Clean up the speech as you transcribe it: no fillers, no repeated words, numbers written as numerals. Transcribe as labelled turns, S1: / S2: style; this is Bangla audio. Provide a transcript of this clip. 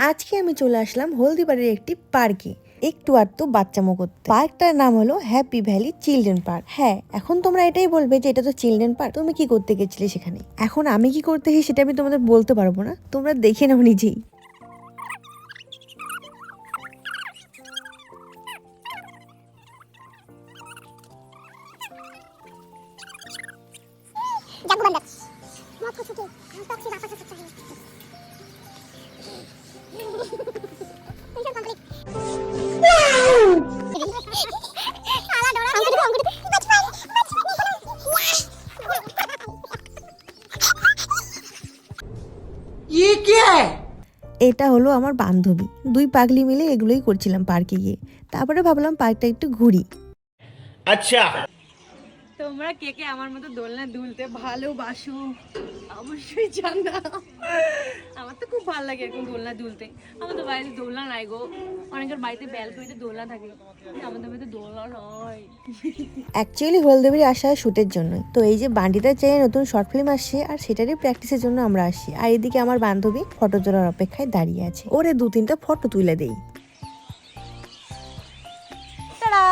S1: আজকে আমি চলে আসলাম হলদিবাড়ির একটি পার্কে একটু আধটু বাচ্চামো করতে। পার্কটার নাম হলো হ্যাপি ভ্যালি চিলড্রেন পার্ক। হ্যাঁ, এখন তোমরা এটাই বলবে যে এটা তো চিলড্রেন পার্ক, তুমি কি করতে গেছিলে সেখানে? এখন আমি কি করতে গেছি সেটা আমি তোমাদের বলতে পারবো না, তোমরা দেখে নাও নিজেই। এটা হলো আমার বান্ধবী, দুই পাগলি মিলে এগুলোই করছিলাম পার্কে গিয়ে। তারপরে ভাবলাম পার্কটা একটু ঘুরি।
S2: আচ্ছা,
S3: তোমরা কে কে আমার মতো দোলনা দুলতে ভালোবাসো অবশ্যই জানাও। আমার তো খুব ভালো লাগে এরকম দোলনা দুলতে। আমার তো বাড়িতে দোলনা নাই গো, অনেকের বাড়িতে ব্যালকনিতে দোলনা থাকে, আমাদের বাড়িতে দোলনা নয়।
S1: অ্যাকচুয়ালি হলদেবীর আসা হয় শ্যুটের জন্য। তো এই যে বান্ডিটার চাই নতুন শর্ট ফিল্ম আসছে আর সেটারই প্র্যাকটিসের জন্য আমরা আসি। আর এদিকে আমার বান্ধবী ফটো তোলার অপেক্ষায় দাঁড়িয়ে আছে, ওরে 2-3টা ফটো তুলে দেই।
S3: টাটা।